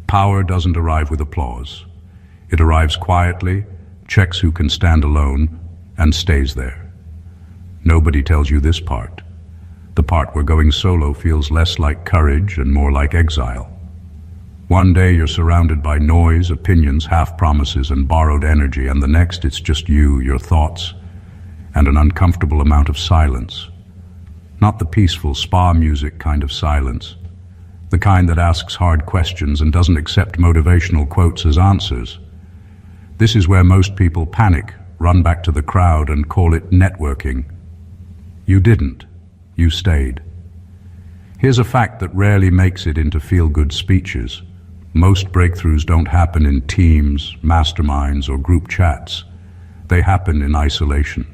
Power doesn't arrive with applause. It arrives quietly, checks who can stand alone, and stays there. Nobody tells you this part. The part where going solo feels less like courage and more like exile. One day you're surrounded by noise, opinions, half-promises, and borrowed energy, and the next it's just you, your thoughts, and an uncomfortable amount of silence. Not the peaceful spa music kind of silence, the kind that asks hard questions and doesn't accept motivational quotes as answers. This is where most people panic, run back to the crowd, and call it networking. You didn't. You stayed. Here's a fact that rarely makes it into feel-good speeches. Most breakthroughs don't happen in teams, masterminds, or group chats. They happen in isolation.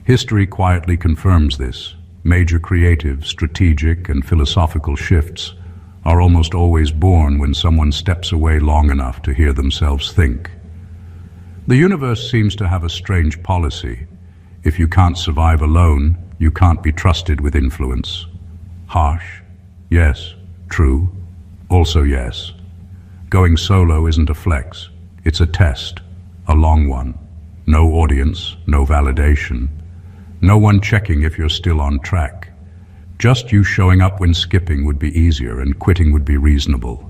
History quietly confirms this. Major creative, strategic, and philosophical shifts are almost always born when someone steps away long enough to hear themselves think. The universe seems to have a strange policy. If you can't survive alone, you can't be trusted with influence. Harsh? Yes. True? Also yes. Going solo isn't a flex. It's a test. A long one. No audience, no validation. No one checking if you're still on track. Just you showing up when skipping would be easier and quitting would be reasonable.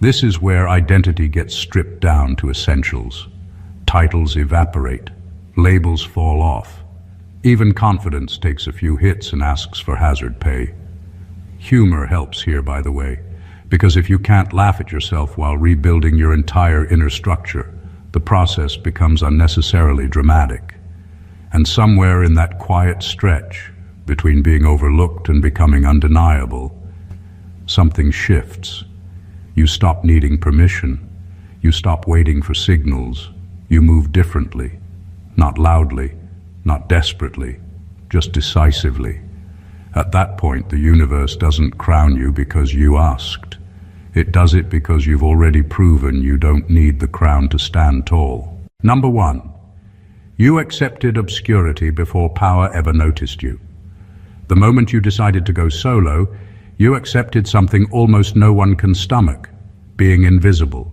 This is where identity gets stripped down to essentials. Titles evaporate. Labels fall off. Even confidence takes a few hits and asks for hazard pay. Humor helps here, by the way, because if you can't laugh at yourself while rebuilding your entire inner structure, the process becomes unnecessarily dramatic. And somewhere in that quiet stretch, between being overlooked and becoming undeniable, something shifts. You stop needing permission. You stop waiting for signals. You move differently. Not loudly, not desperately, just decisively. At that point, the universe doesn't crown you because you asked. It does it because you've already proven you don't need the crown to stand tall. Number 1. You accepted obscurity before power ever noticed you. The moment you decided to go solo, you accepted something almost no one can stomach, being invisible.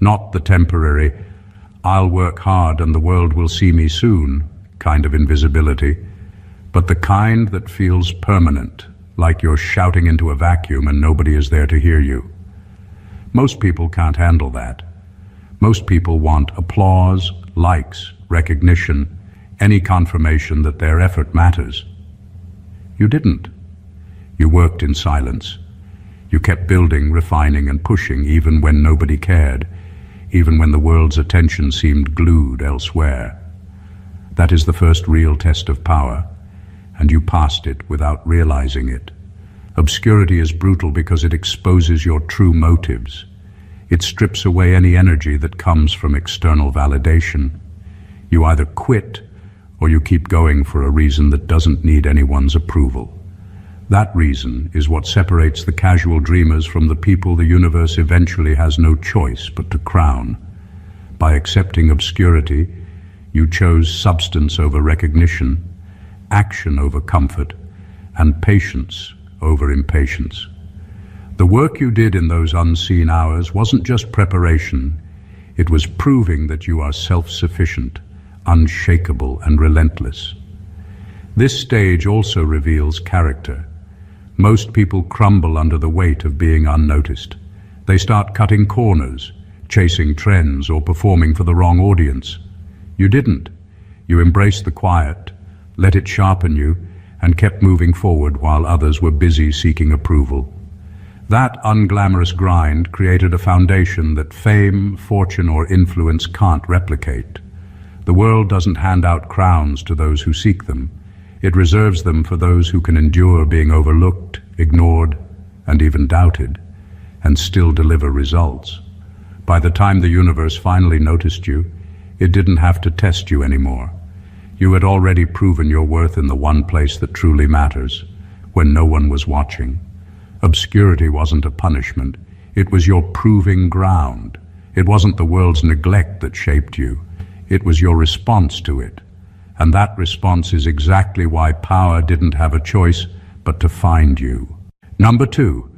Not the temporary, I'll work hard and the world will see me soon kind of invisibility, but the kind that feels permanent, like you're shouting into a vacuum and nobody is there to hear you. Most people can't handle that. Most people want applause, likes, recognition, any confirmation that their effort matters. You didn't. You worked in silence. You kept building, refining, and pushing even when nobody cared, even when the world's attention seemed glued elsewhere. That is the first real test of power, and you passed it without realizing it. Obscurity is brutal because it exposes your true motives. It strips away any energy that comes from external validation. You either quit or you keep going for a reason that doesn't need anyone's approval. That reason is what separates the casual dreamers from the people the universe eventually has no choice but to crown. By accepting obscurity, you chose substance over recognition, action over comfort, and patience over impatience. The work you did in those unseen hours wasn't just preparation, it was proving that you are self-sufficient, unshakable, and relentless. This stage also reveals character. Most people crumble under the weight of being unnoticed. They start cutting corners, chasing trends, or performing for the wrong audience. You didn't. You embraced the quiet, let it sharpen you, and kept moving forward while others were busy seeking approval. That unglamorous grind created a foundation that fame, fortune, or influence can't replicate. The world doesn't hand out crowns to those who seek them. It reserves them for those who can endure being overlooked, ignored, and even doubted, and still deliver results. By the time the universe finally noticed you, it didn't have to test you anymore. You had already proven your worth in the one place that truly matters, when no one was watching. Obscurity wasn't a punishment. It was your proving ground. It wasn't the world's neglect that shaped you. It was your response to it. And that response is exactly why power didn't have a choice but to find you. Number 2,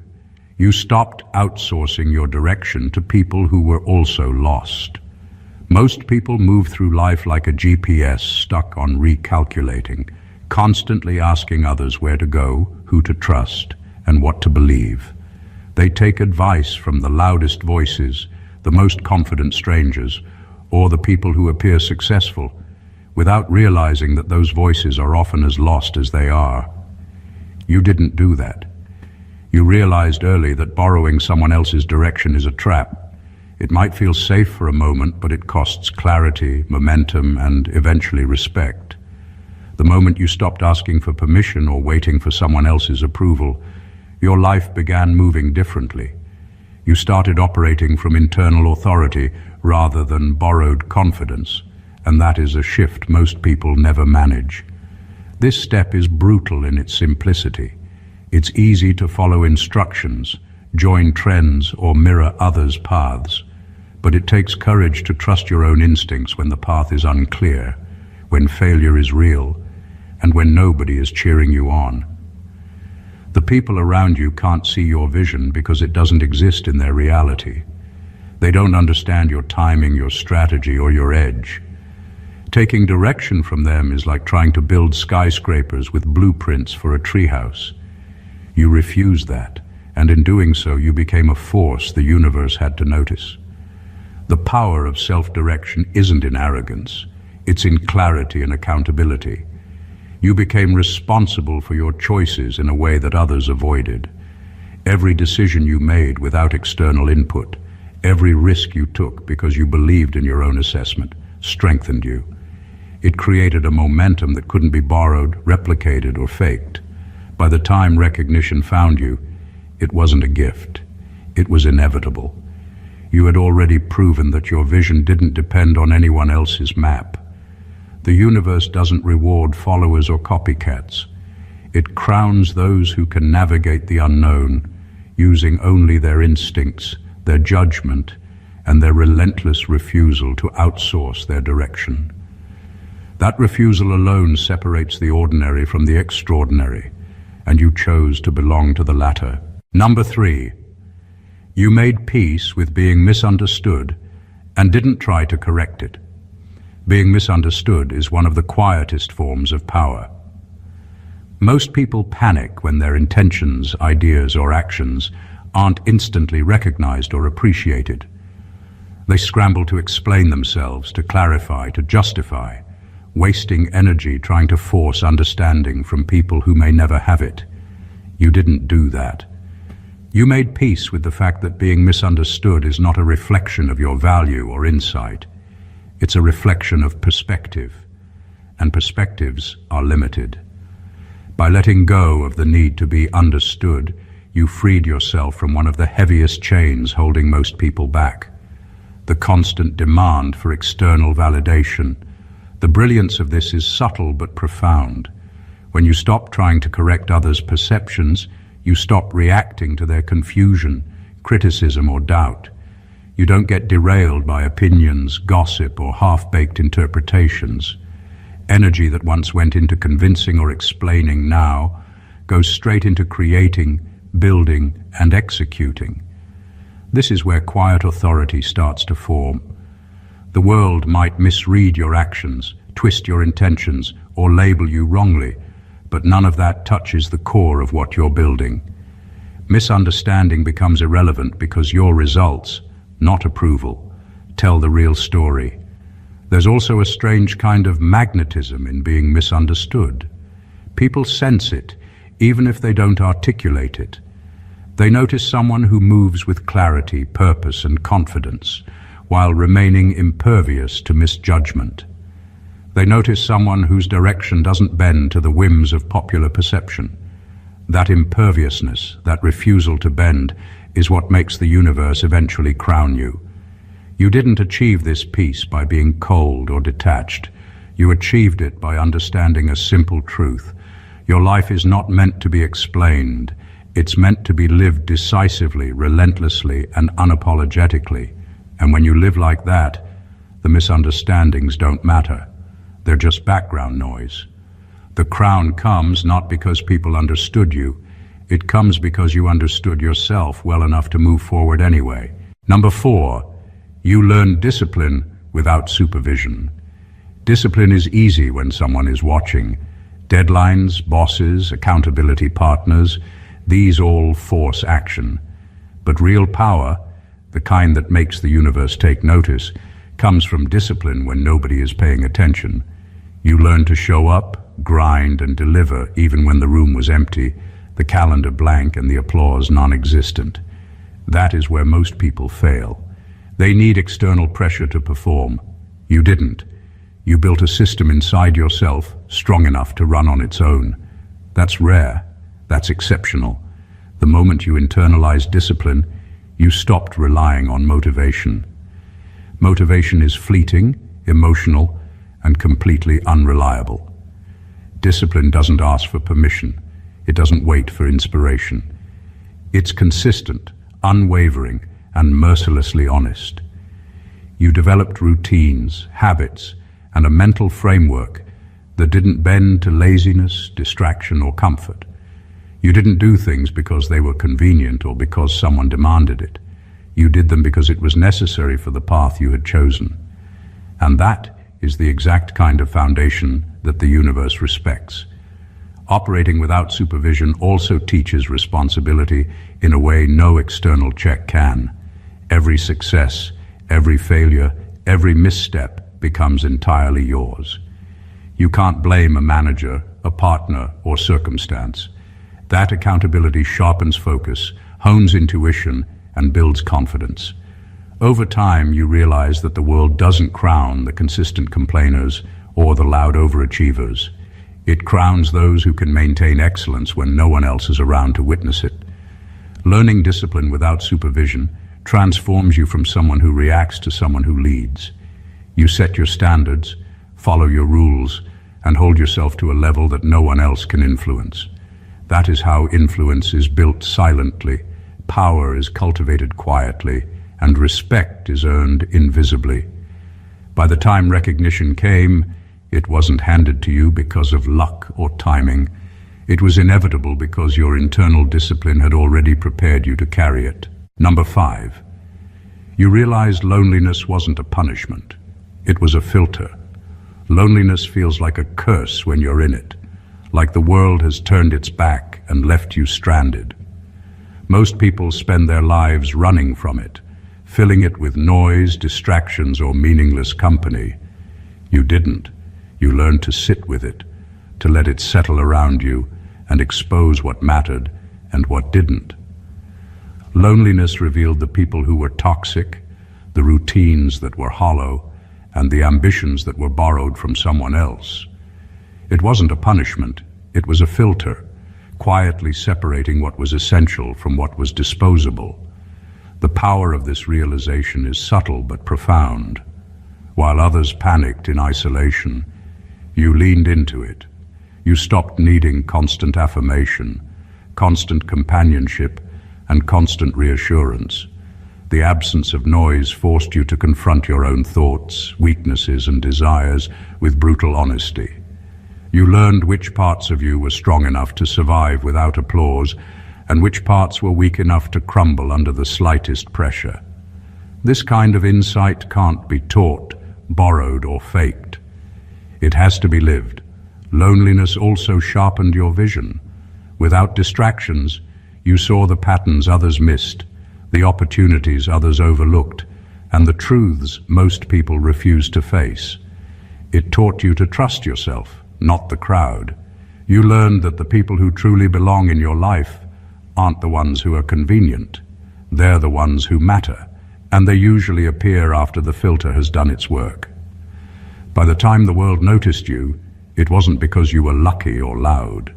You stopped outsourcing your direction to people who were also lost. Most people move through life like a GPS stuck on recalculating, constantly asking others where to go, who to trust, and what to believe. They take advice from the loudest voices, the most confident strangers, or the people who appear successful, without realizing that those voices are often as lost as they are. You didn't do that. You realized early that borrowing someone else's direction is a trap. It might feel safe for a moment, but it costs clarity, momentum, and eventually respect. The moment you stopped asking for permission or waiting for someone else's approval, your life began moving differently. You started operating from internal authority rather than borrowed confidence, and that is a shift most people never manage. This step is brutal in its simplicity. It's easy to follow instructions, join trends, or mirror others' paths. But it takes courage to trust your own instincts when the path is unclear, when failure is real, and when nobody is cheering you on. The people around you can't see your vision because it doesn't exist in their reality. They don't understand your timing, your strategy, or your edge. Taking direction from them is like trying to build skyscrapers with blueprints for a treehouse. You refused that, and in doing so you became a force the universe had to notice. The power of self-direction isn't in arrogance, it's in clarity and accountability. You became responsible for your choices in a way that others avoided. Every decision you made without external input, every risk you took because you believed in your own assessment, strengthened you. It created a momentum that couldn't be borrowed, replicated, or faked. By the time recognition found you, it wasn't a gift. It was inevitable. You had already proven that your vision didn't depend on anyone else's map. The universe doesn't reward followers or copycats. It crowns those who can navigate the unknown, using only their instincts, their judgment, and their relentless refusal to outsource their direction. That refusal alone separates the ordinary from the extraordinary, and you chose to belong to the latter. Number 3. You made peace with being misunderstood and didn't try to correct it. Being misunderstood is one of the quietest forms of power. Most people panic when their intentions, ideas, or actions aren't instantly recognized or appreciated. They scramble to explain themselves, to clarify, to justify, wasting energy trying to force understanding from people who may never have it. You didn't do that. You made peace with the fact that being misunderstood is not a reflection of your value or insight. It's a reflection of perspective, and perspectives are limited. By letting go of the need to be understood, you freed yourself from one of the heaviest chains holding most people back: the constant demand for external validation. The brilliance of this is subtle but profound. When you stop trying to correct others' perceptions, you stop reacting to their confusion, criticism, or doubt. You don't get derailed by opinions, gossip, or half-baked interpretations. Energy that once went into convincing or explaining now goes straight into creating, building, and executing. This is where quiet authority starts to form. The world might misread your actions, twist your intentions, or label you wrongly, but none of that touches the core of what you're building. Misunderstanding becomes irrelevant because your results, not approval, tell the real story. There's also a strange kind of magnetism in being misunderstood. People sense it, even if they don't articulate it. They notice someone who moves with clarity, purpose, and confidence, while remaining impervious to misjudgment. They notice someone whose direction doesn't bend to the whims of popular perception. That imperviousness, that refusal to bend, is what makes the universe eventually crown you. You didn't achieve this peace by being cold or detached. You achieved it by understanding a simple truth. Your life is not meant to be explained. It's meant to be lived decisively, relentlessly, and unapologetically. And when you live like that, the misunderstandings don't matter. They're just background noise. The crown comes not because people understood you. It comes because you understood yourself well enough to move forward anyway. Number 4, you learn discipline without supervision. Discipline is easy when someone is watching. Deadlines, bosses, accountability partners, these all force action. But real power, the kind that makes the universe take notice, comes from discipline when nobody is paying attention. You learn to show up, grind, and deliver even when the room was empty, the calendar blank, and the applause non-existent. That is where most people fail. They need external pressure to perform. You didn't. You built a system inside yourself strong enough to run on its own. That's rare. That's exceptional. The moment you internalized discipline, you stopped relying on motivation. Motivation is fleeting, emotional, and completely unreliable. Discipline doesn't ask for permission. It doesn't wait for inspiration. It's consistent, unwavering, and mercilessly honest. You developed routines, habits, and a mental framework that didn't bend to laziness, distraction, or comfort. You didn't do things because they were convenient or because someone demanded it. You did them because it was necessary for the path you had chosen. And that is the exact kind of foundation that the universe respects. Operating without supervision also teaches responsibility in a way no external check can. Every success, every failure, every misstep becomes entirely yours. You can't blame a manager, a partner, or circumstance. That accountability sharpens focus, hones intuition, and builds confidence. Over time, you realize that the world doesn't crown the consistent complainers or the loud overachievers. It crowns those who can maintain excellence when no one else is around to witness it. Learning discipline without supervision transforms you from someone who reacts to someone who leads. You set your standards, follow your rules, and hold yourself to a level that no one else can influence. That is how influence is built silently, power is cultivated quietly, and respect is earned invisibly. By the time recognition came, it wasn't handed to you because of luck or timing. It was inevitable because your internal discipline had already prepared you to carry it. Number 5, you realized loneliness wasn't a punishment. It was a filter. Loneliness feels like a curse when you're in it, like the world has turned its back and left you stranded. Most people spend their lives running from it, filling it with noise, distractions, or meaningless company. You didn't. You learned to sit with it, to let it settle around you and expose what mattered and what didn't. Loneliness revealed the people who were toxic, the routines that were hollow, and the ambitions that were borrowed from someone else. It wasn't a punishment, it was a filter, quietly separating what was essential from what was disposable. The power of this realization is subtle but profound. While others panicked in isolation, you leaned into it. You stopped needing constant affirmation, constant companionship, and constant reassurance. The absence of noise forced you to confront your own thoughts, weaknesses, and desires with brutal honesty. You learned which parts of you were strong enough to survive without applause, and which parts were weak enough to crumble under the slightest pressure. This kind of insight can't be taught, borrowed, or faked. It has to be lived. Loneliness also sharpened your vision. Without distractions, you saw the patterns others missed, the opportunities others overlooked, and the truths most people refused to face. It taught you to trust yourself, not the crowd. You learned that the people who truly belong in your life aren't the ones who are convenient. They're the ones who matter, and they usually appear after the filter has done its work. By the time the world noticed you, it wasn't because you were lucky or loud.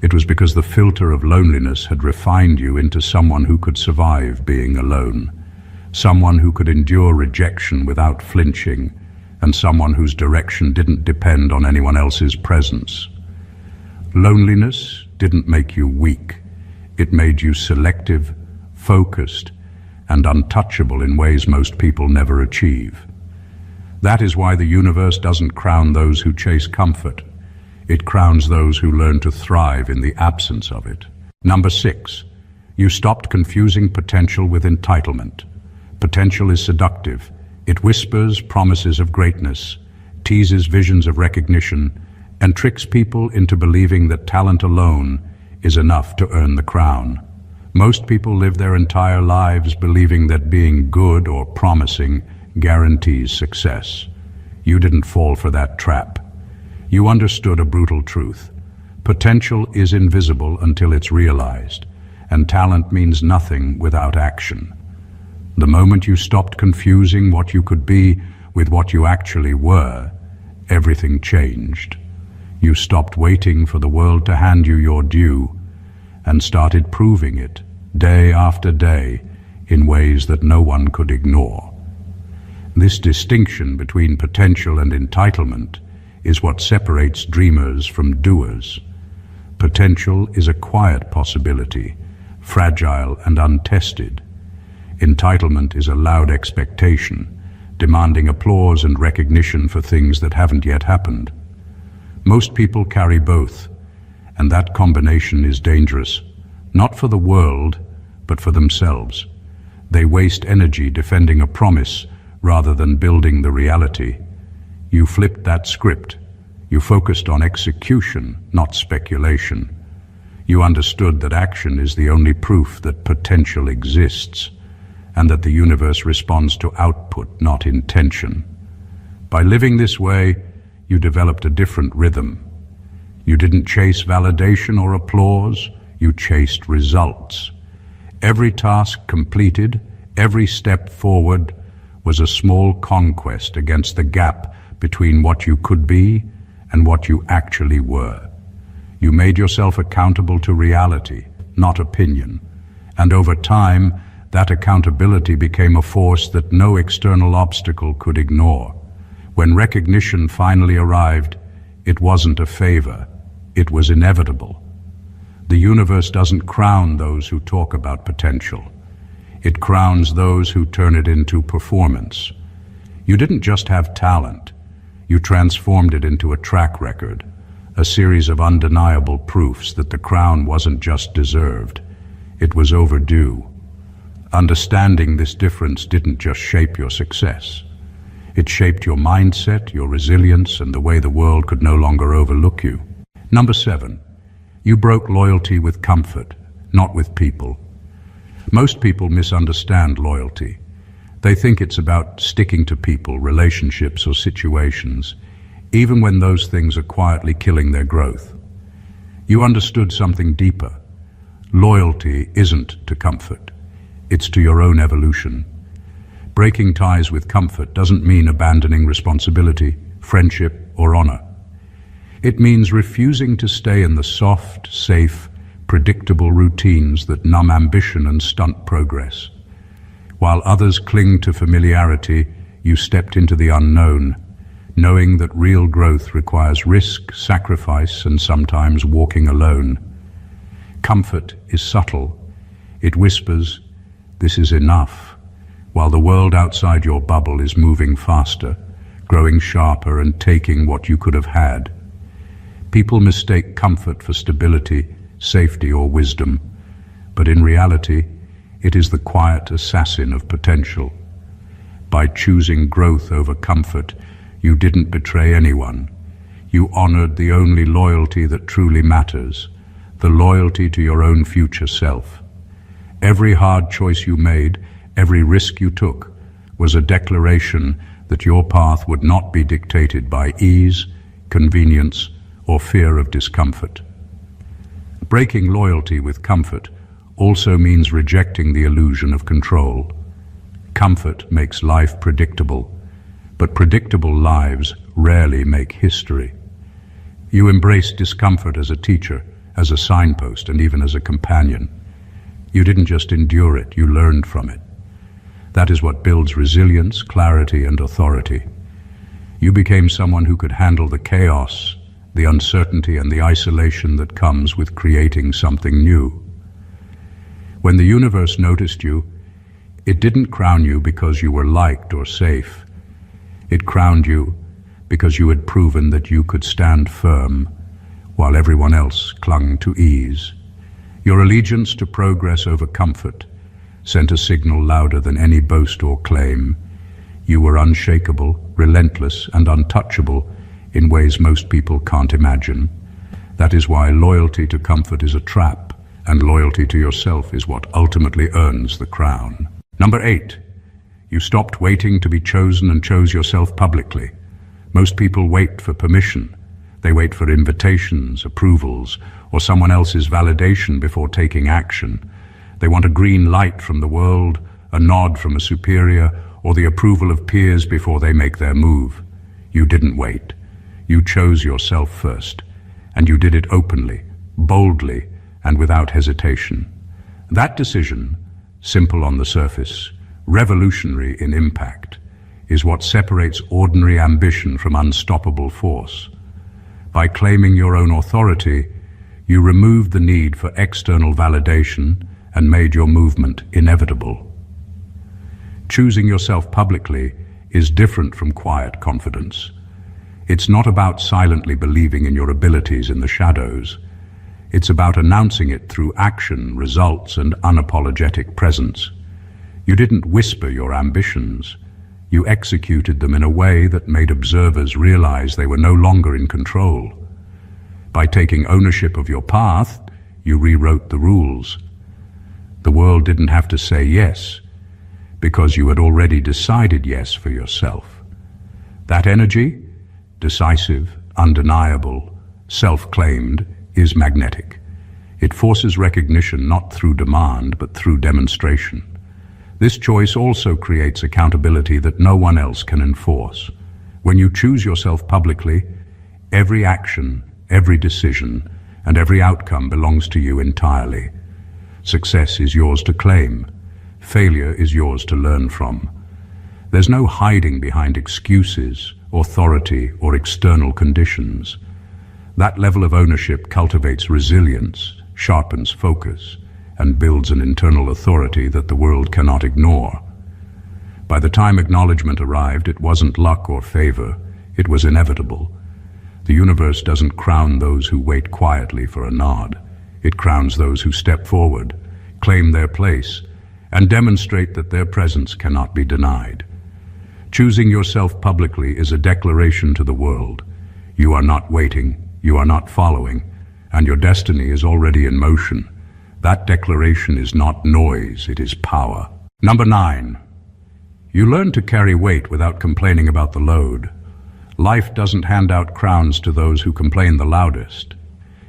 It was because the filter of loneliness had refined you into someone who could survive being alone, someone who could endure rejection without flinching, and someone whose direction didn't depend on anyone else's presence. Loneliness didn't make you weak. It made you selective, focused, and untouchable in ways most people never achieve. That is why the universe doesn't crown those who chase comfort. It crowns those who learn to thrive in the absence of it. Number 6. You stopped confusing potential with entitlement. Potential is seductive. It whispers promises of greatness, teases visions of recognition, and tricks people into believing that talent alone is enough to earn the crown. Most people live their entire lives believing that being good or promising guarantees success. You didn't fall for that trap. You understood a brutal truth. Potential is invisible until it's realized, and talent means nothing without action. The moment you stopped confusing what you could be with what you actually were, everything changed. You stopped waiting for the world to hand you your due and started proving it day after day in ways that no one could ignore. This distinction between potential and entitlement is what separates dreamers from doers. Potential is a quiet possibility, fragile and untested. Entitlement is a loud expectation, demanding applause and recognition for things that haven't yet happened. Most people carry both, and that combination is dangerous, not for the world, but for themselves. They waste energy defending a promise rather than building the reality. You flipped that script. You focused on execution, not speculation. You understood that action is the only proof that potential exists, and that the universe responds to output, not intention. By living this way, you developed a different rhythm. You didn't chase validation or applause, you chased results. Every task completed, every step forward, was a small conquest against the gap between what you could be and what you actually were. You made yourself accountable to reality, not opinion, and over time, that accountability became a force that no external obstacle could ignore. When recognition finally arrived, it wasn't a favor, it was inevitable. The universe doesn't crown those who talk about potential. It crowns those who turn it into performance. You didn't just have talent, you transformed it into a track record, a series of undeniable proofs that the crown wasn't just deserved, it was overdue. Understanding this difference didn't just shape your success. It shaped your mindset, your resilience, and the way the world could no longer overlook you. Number 7. You broke loyalty with comfort, not with people. Most people misunderstand loyalty. They think it's about sticking to people, relationships, or situations, even when those things are quietly killing their growth. You understood something deeper. Loyalty isn't to comfort. It's to your own evolution. Breaking ties with comfort doesn't mean abandoning responsibility, friendship, or honor. It means refusing to stay in the soft, safe, predictable routines that numb ambition and stunt progress. While others cling to familiarity, you stepped into the unknown, knowing that real growth requires risk, sacrifice, and sometimes walking alone. Comfort is subtle. It whispers, "This is enough," while the world outside your bubble is moving faster, growing sharper and taking what you could have had. People mistake comfort for stability, safety, or wisdom, but in reality, it is the quiet assassin of potential. By choosing growth over comfort, you didn't betray anyone. You honored the only loyalty that truly matters, the loyalty to your own future self. Every hard choice you made, every risk you took, was a declaration that your path would not be dictated by ease, convenience, or fear of discomfort. Breaking loyalty with comfort also means rejecting the illusion of control. Comfort makes life predictable, but predictable lives rarely make history. You embraced discomfort as a teacher, as a signpost, and even as a companion. You didn't just endure it, you learned from it. That is what builds resilience, clarity, and authority. You became someone who could handle the chaos, the uncertainty, and the isolation that comes with creating something new. When the universe noticed you, it didn't crown you because you were liked or safe. It crowned you because you had proven that you could stand firm while everyone else clung to ease. Your allegiance to progress over comfort sent a signal louder than any boast or claim. You were unshakable, relentless, and untouchable in ways most people can't imagine. That is why loyalty to comfort is a trap, and loyalty to yourself is what ultimately earns the crown. Number 8. You stopped waiting to be chosen and chose yourself publicly. Most people wait for permission. They wait for invitations, approvals, or someone else's validation before taking action. They want a green light from the world, a nod from a superior, or the approval of peers before they make their move. You didn't wait. You chose yourself first, and you did it openly, boldly, and without hesitation. That decision, simple on the surface, revolutionary in impact, is what separates ordinary ambition from unstoppable force. By claiming your own authority, you removed the need for external validation and made your movement inevitable. Choosing yourself publicly is different from quiet confidence. It's not about silently believing in your abilities in the shadows. It's about announcing it through action, results, and unapologetic presence. You didn't whisper your ambitions. You executed them in a way that made observers realize they were no longer in control. By taking ownership of your path, you rewrote the rules. The world didn't have to say yes, because you had already decided yes for yourself. That energy, decisive, undeniable, self-claimed, is magnetic. It forces recognition not through demand, but through demonstration. This choice also creates accountability that no one else can enforce. When you choose yourself publicly, every action, every decision, and every outcome belongs to you entirely. Success is yours to claim. Failure is yours to learn from. There's no hiding behind excuses, authority, or external conditions. That level of ownership cultivates resilience, sharpens focus, and builds an internal authority that the world cannot ignore. By the time acknowledgement arrived, it wasn't luck or favor, it was inevitable. The universe doesn't crown those who wait quietly for a nod. It crowns those who step forward, claim their place, and demonstrate that their presence cannot be denied. Choosing yourself publicly is a declaration to the world. You are not waiting, you are not following, and your destiny is already in motion. That declaration is not noise, it is power. Number 9. You learn to carry weight without complaining about the load. Life doesn't hand out crowns to those who complain the loudest.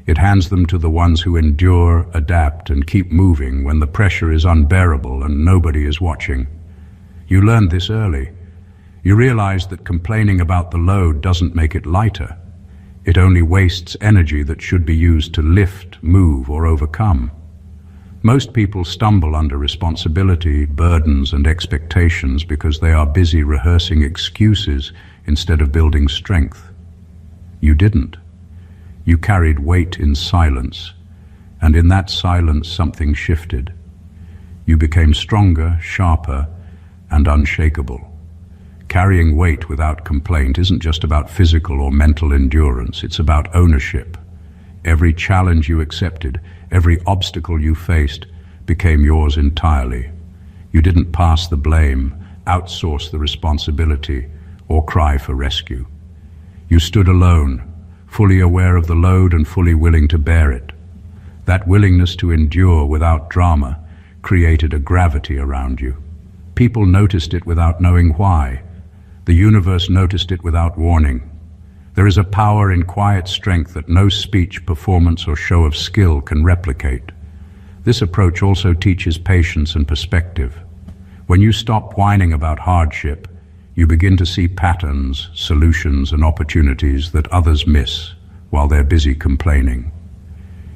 It hands them to the ones who endure, adapt, and keep moving when the pressure is unbearable and nobody is watching. You learned this early. You realized that complaining about the load doesn't make it lighter. It only wastes energy that should be used to lift, move, or overcome. Most people stumble under responsibility, burdens, and expectations because they are busy rehearsing excuses instead of building strength. You didn't. You carried weight in silence, and in that silence something shifted. You became stronger, sharper, and unshakable. Carrying weight without complaint isn't just about physical or mental endurance, it's about ownership. Every challenge you accepted, every obstacle you faced, became yours entirely. You didn't pass the blame, outsource the responsibility, or cry for rescue. You stood alone, fully aware of the load and fully willing to bear it. That willingness to endure without drama created a gravity around you. People noticed it without knowing why. The universe noticed it without warning. There is a power in quiet strength that no speech, performance, or show of skill can replicate. This approach also teaches patience and perspective. When you stop whining about hardship, you begin to see patterns, solutions, and opportunities that others miss while they're busy complaining.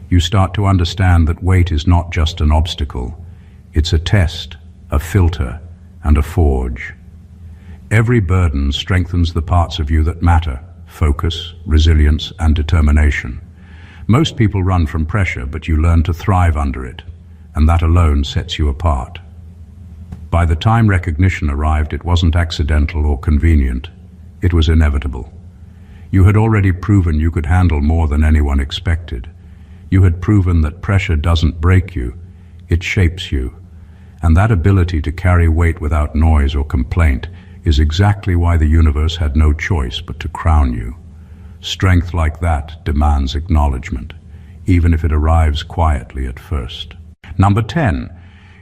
You start to understand that weight is not just an obstacle. It's a test, a filter, and a forge. Every burden strengthens the parts of you that matter: focus, resilience, and determination. Most people run from pressure, but you learn to thrive under it, and that alone sets you apart. By the time recognition arrived, it wasn't accidental or convenient. It was inevitable. You had already proven you could handle more than anyone expected. You had proven that pressure doesn't break you, it shapes you. And that ability to carry weight without noise or complaint is exactly why the universe had no choice but to crown you. Strength like that demands acknowledgement, even if it arrives quietly at first. Number 10.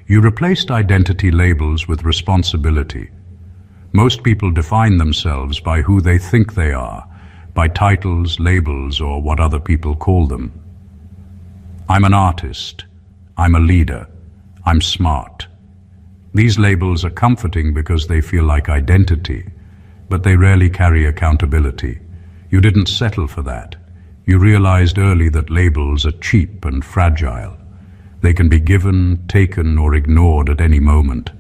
You replaced identity labels with responsibility. Most people define themselves by who they think they are, by titles, labels, or what other people call them. I'm an artist. I'm a leader. I'm smart. These labels are comforting because they feel like identity, but they rarely carry accountability. You didn't settle for that. You realized early that labels are cheap and fragile. They can be given, taken, or ignored at any moment.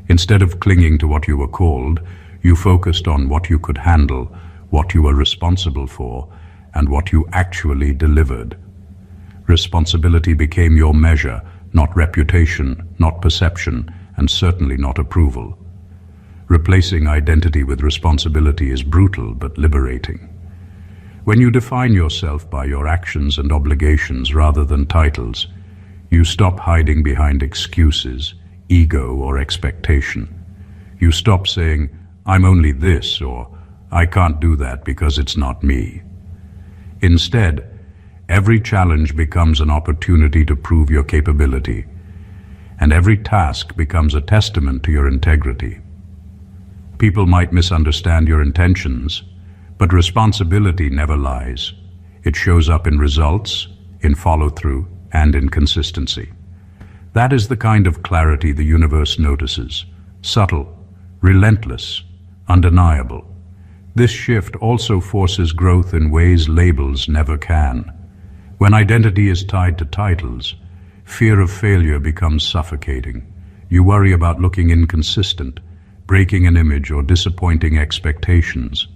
Instead of clinging to what you were called, you focused on what you could handle, what you were responsible for, and what you actually delivered. Responsibility became your measure, not reputation, not perception, and certainly not approval. Replacing identity with responsibility is brutal but liberating. When you define yourself by your actions and obligations rather than titles, you stop hiding behind excuses, ego, or expectation. You stop saying, I'm only this, or I can't do that because it's not me. Instead, every challenge becomes an opportunity to prove your capability, and every task becomes a testament to your integrity. People might misunderstand your intentions, but responsibility never lies. It shows up in results, in follow-through, and in consistency. That is the kind of clarity the universe notices. Subtle, relentless, undeniable. This shift also forces growth in ways labels never can. When identity is tied to titles, fear of failure becomes suffocating. You worry about looking inconsistent, breaking an image, or disappointing expectations.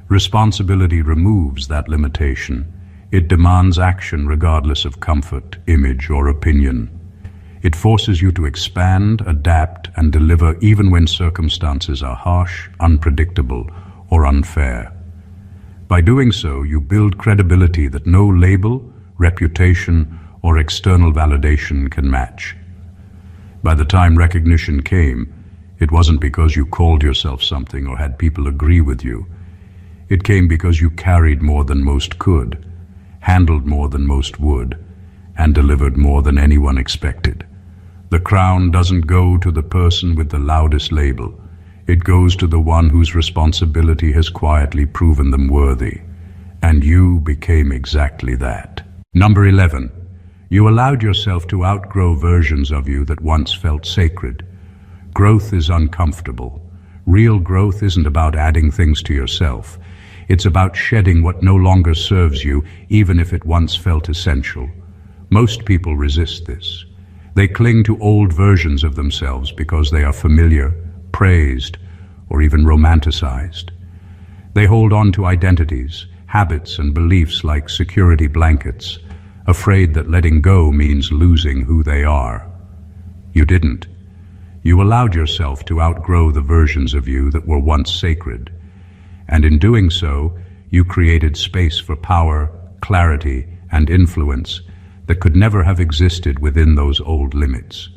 Responsibility removes that limitation. It demands action regardless of comfort, image, or opinion. It forces you to expand, adapt, and deliver even when circumstances are harsh, unpredictable, or unfair. By doing so, you build credibility that no label, reputation, or external validation can match. By the time recognition came, it wasn't because you called yourself something or had people agree with you. It came because you carried more than most could, handled more than most would, and delivered more than anyone expected. The crown doesn't go to the person with the loudest label. It goes to the one whose responsibility has quietly proven them worthy. And you became exactly that. Number 11. You allowed yourself to outgrow versions of you that once felt sacred. Growth is uncomfortable. Real growth isn't about adding things to yourself. It's about shedding what no longer serves you, even if it once felt essential. Most people resist this. They cling to old versions of themselves because they are familiar, praised, or even romanticized. They hold on to identities, habits, and beliefs like security blankets, afraid that letting go means losing who they are. You didn't. You allowed yourself to outgrow the versions of you that were once sacred. And in doing so, you created space for power, clarity, and influence that could never have existed within those old limits.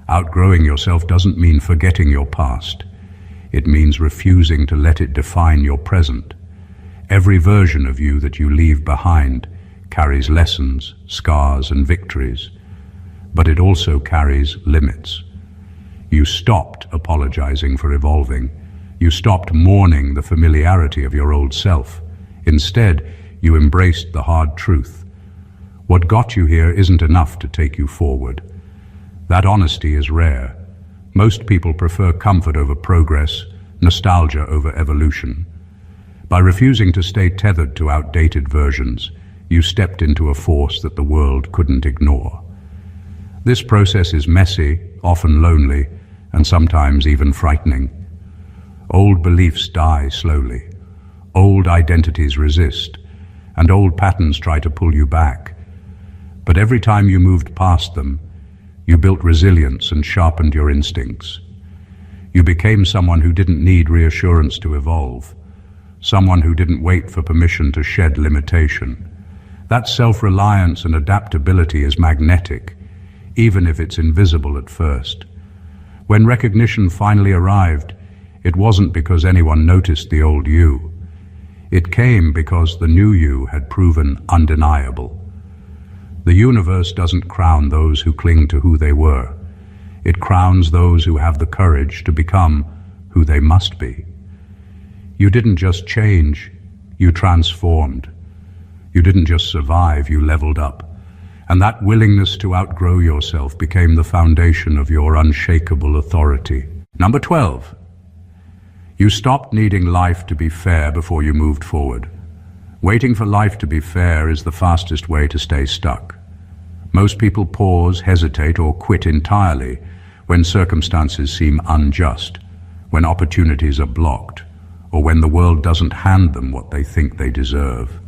Outgrowing yourself doesn't mean forgetting your past. It means refusing to let it define your present. Every version of you that you leave behind carries lessons, scars, and victories, but it also carries limits. You stopped apologizing for evolving. You stopped mourning the familiarity of your old self. Instead, you embraced the hard truth. What got you here isn't enough to take you forward. That honesty is rare. Most people prefer comfort over progress, nostalgia over evolution. By refusing to stay tethered to outdated versions, you stepped into a force that the world couldn't ignore. This process is messy, often lonely, and sometimes even frightening. Old beliefs die slowly. Old identities resist, and old patterns try to pull you back. But every time you moved past them, you built resilience and sharpened your instincts. You became someone who didn't need reassurance to evolve, someone who didn't wait for permission to shed limitation. That self-reliance and adaptability is magnetic, even if it's invisible at first. When recognition finally arrived, it wasn't because anyone noticed the old you. It came because the new you had proven undeniable. The universe doesn't crown those who cling to who they were. It crowns those who have the courage to become who they must be. You didn't just change, you transformed. You didn't just survive, you leveled up. And that willingness to outgrow yourself became the foundation of your unshakable authority. Number 12. You stopped needing life to be fair before you moved forward. Waiting for life to be fair is the fastest way to stay stuck. Most people pause, hesitate, or quit entirely when circumstances seem unjust, when opportunities are blocked, or when the world doesn't hand them what they think they deserve.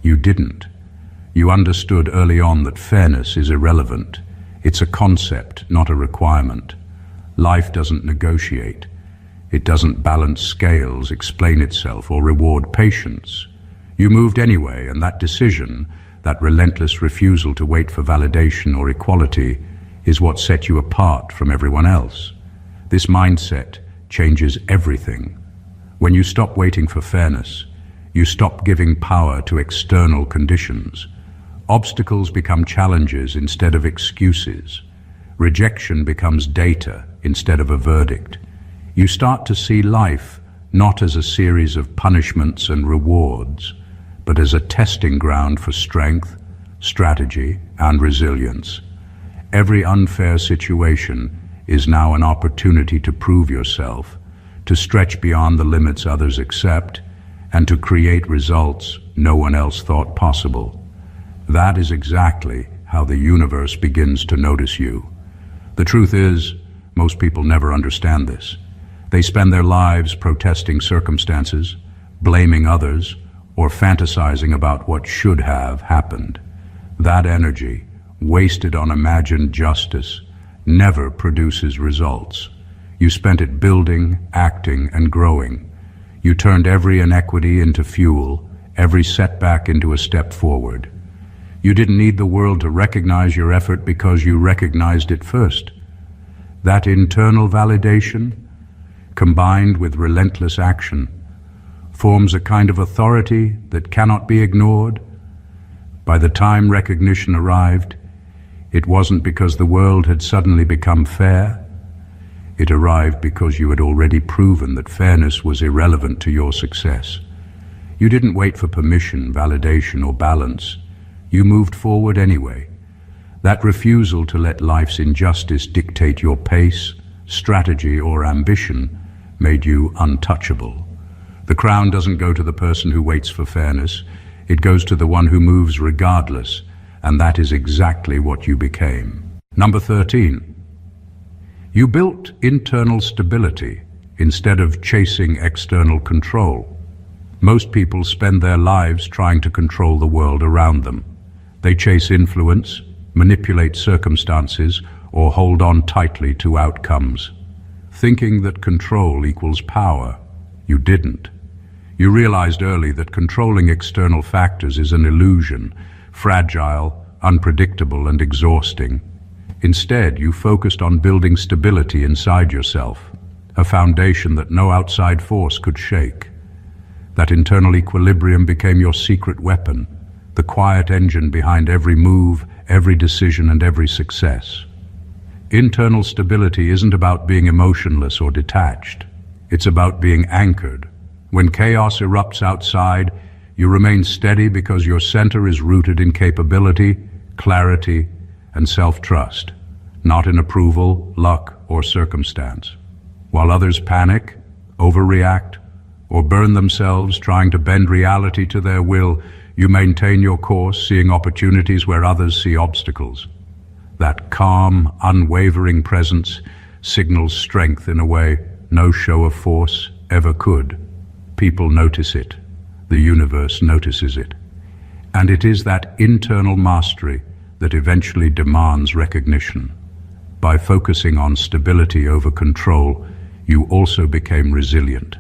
You didn't. You understood early on that fairness is irrelevant. It's a concept, not a requirement. Life doesn't negotiate. It doesn't balance scales, explain itself, or reward patience. You moved anyway, and that decision, that relentless refusal to wait for validation or equality, is what set you apart from everyone else. This mindset changes everything. When you stop waiting for fairness, you stop giving power to external conditions. Obstacles become challenges instead of excuses. Rejection becomes data instead of a verdict. You start to see life not as a series of punishments and rewards, but as a testing ground for strength, strategy, and resilience. Every unfair situation is now an opportunity to prove yourself, to stretch beyond the limits others accept, and to create results no one else thought possible. That is exactly how the universe begins to notice you. The truth is, most people never understand this. They spend their lives protesting circumstances, blaming others, or fantasizing about what should have happened. That energy, wasted on imagined justice, never produces results. You spent it building, acting, and growing. You turned every inequity into fuel, every setback into a step forward. You didn't need the world to recognize your effort because you recognized it first. That internal validation, combined with relentless action, forms a kind of authority that cannot be ignored. By the time recognition arrived, it wasn't because the world had suddenly become fair. It arrived because you had already proven that fairness was irrelevant to your success. You didn't wait for permission, validation, or balance. You moved forward anyway. That refusal to let life's injustice dictate your pace, strategy, or ambition made you untouchable. The crown doesn't go to the person who waits for fairness. It goes to the one who moves regardless, and that is exactly what you became. Number 13. You built internal stability instead of chasing external control. Most people spend their lives trying to control the world around them. They chase influence, manipulate circumstances, or hold on tightly to outcomes, thinking that control equals power. You didn't. You realized early that controlling external factors is an illusion, fragile, unpredictable, and exhausting. Instead, you focused on building stability inside yourself, a foundation that no outside force could shake. That internal equilibrium became your secret weapon, the quiet engine behind every move, every decision, and every success. Internal stability isn't about being emotionless or detached. It's about being anchored. When chaos erupts outside, you remain steady because your center is rooted in capability, clarity, and self-trust, not in approval, luck, or circumstance. While others panic, overreact, or burn themselves trying to bend reality to their will, you maintain your course, seeing opportunities where others see obstacles. That calm, unwavering presence signals strength in a way no show of force ever could. People notice it. The universe notices it. And it is that internal mastery that eventually demands recognition. By focusing on stability over control, you also became resilient.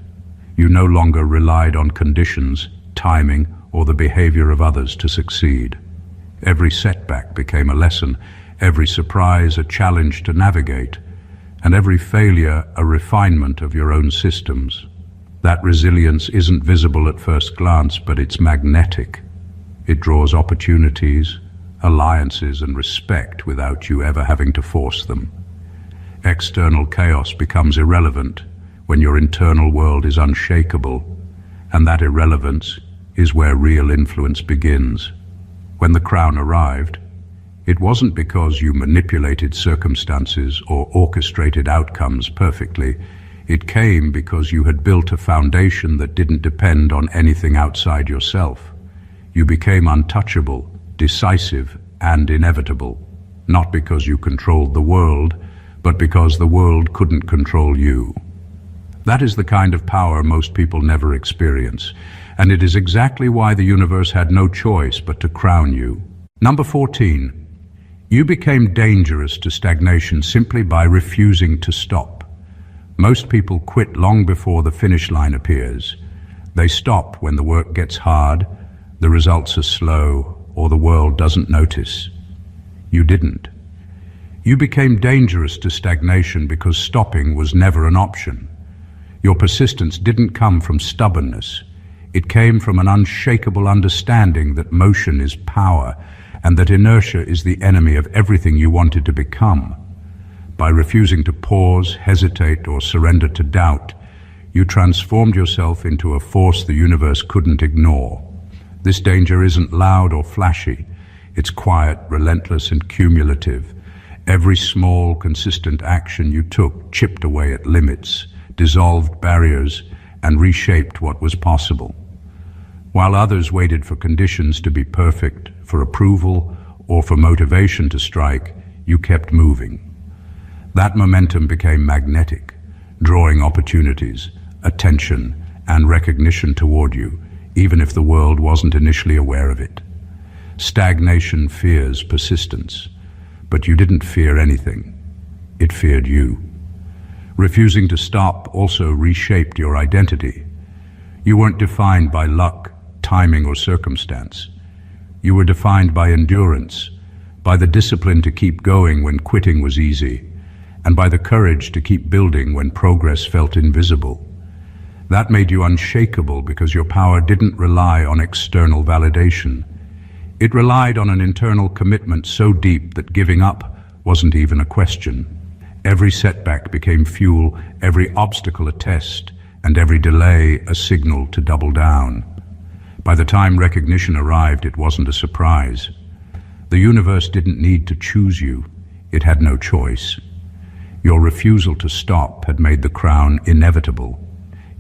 You no longer relied on conditions, timing, or the behavior of others to succeed. Every setback became a lesson, every surprise a challenge to navigate, and every failure a refinement of your own systems. That resilience isn't visible at first glance, but it's magnetic. It draws opportunities, alliances, and respect without you ever having to force them. External chaos becomes irrelevant when your internal world is unshakable, and that irrelevance is where real influence begins. When the crown arrived, it wasn't because you manipulated circumstances or orchestrated outcomes perfectly. It came because you had built a foundation that didn't depend on anything outside yourself. You became untouchable, decisive, and inevitable, not because you controlled the world, but because the world couldn't control you. That is the kind of power most people never experience, and it is exactly why the universe had no choice but to crown you. Number 14. You became dangerous to stagnation simply by refusing to stop. Most people quit long before the finish line appears. They stop when the work gets hard, the results are slow, or the world doesn't notice. You didn't. You became dangerous to stagnation because stopping was never an option. Your persistence didn't come from stubbornness. It came from an unshakable understanding that motion is power and that inertia is the enemy of everything you wanted to become. By refusing to pause, hesitate, or surrender to doubt, you transformed yourself into a force the universe couldn't ignore. This danger isn't loud or flashy. It's quiet, relentless, and cumulative. Every small, consistent action you took chipped away at limits, dissolved barriers, and reshaped what was possible. While others waited for conditions to be perfect, for approval, or for motivation to strike, you kept moving. That momentum became magnetic, drawing opportunities, attention, and recognition toward you, even if the world wasn't initially aware of it. Stagnation fears persistence, but you didn't fear anything. It feared you. Refusing to stop also reshaped your identity. You weren't defined by luck, timing, or circumstance. You were defined by endurance, by the discipline to keep going when quitting was easy, and by the courage to keep building when progress felt invisible. That made you unshakable because your power didn't rely on external validation. It relied on an internal commitment so deep that giving up wasn't even a question. Every setback became fuel, every obstacle a test, and every delay a signal to double down. By the time recognition arrived, it wasn't a surprise. The universe didn't need to choose you. It had no choice. Your refusal to stop had made the crown inevitable.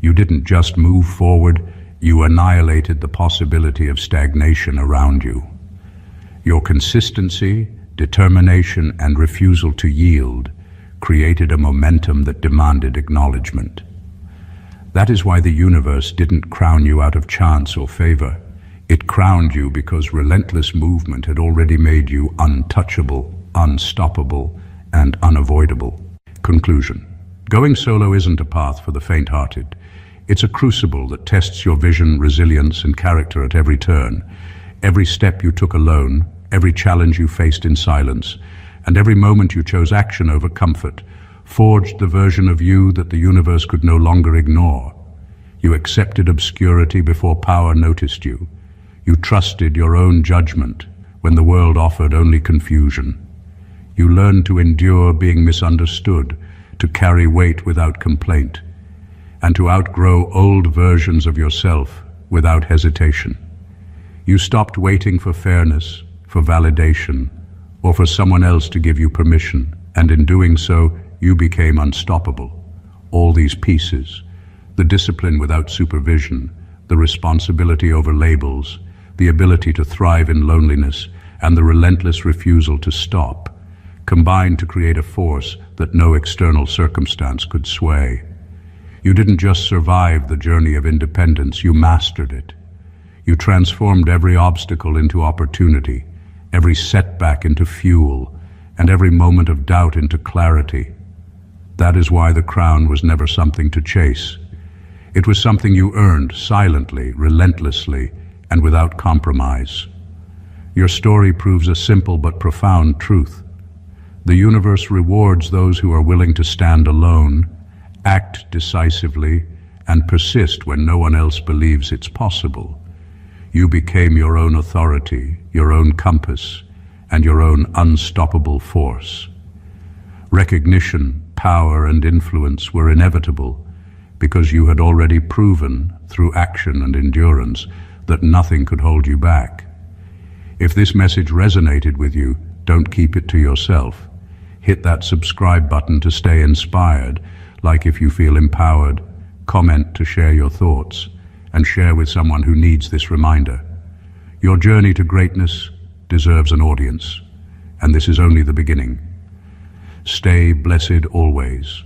You didn't just move forward, you annihilated the possibility of stagnation around you. Your consistency, determination, and refusal to yield created a momentum that demanded acknowledgement. That is why the universe didn't crown you out of chance or favor. It crowned you because relentless movement had already made you untouchable, unstoppable, and unavoidable. Conclusion. Going solo isn't a path for the faint-hearted. It's a crucible that tests your vision, resilience, and character at every turn. Every step you took alone, every challenge you faced in silence, and every moment you chose action over comfort forged the version of you that the universe could no longer ignore. You accepted obscurity before power noticed you. You trusted your own judgment when the world offered only confusion. You learned to endure being misunderstood, to carry weight without complaint, and to outgrow old versions of yourself without hesitation. You stopped waiting for fairness, for validation, or for someone else to give you permission, and in doing so, you became unstoppable. All these pieces, the discipline without supervision, the responsibility over labels, the ability to thrive in loneliness, and the relentless refusal to stop, combined to create a force that no external circumstance could sway. You didn't just survive the journey of independence, you mastered it. You transformed every obstacle into opportunity, every setback into fuel, and every moment of doubt into clarity. That is why the crown was never something to chase. It was something you earned silently, relentlessly, and without compromise. Your story proves a simple but profound truth. The universe rewards those who are willing to stand alone, act decisively, and persist when no one else believes it's possible. You became your own authority, your own compass, and your own unstoppable force. Recognition, power, and influence were inevitable because you had already proven, through action and endurance, that nothing could hold you back. If this message resonated with you, don't keep it to yourself. Hit that subscribe button to stay inspired. Like if you feel empowered, comment to share your thoughts, and share with someone who needs this reminder. Your journey to greatness deserves an audience, and this is only the beginning. Stay blessed always.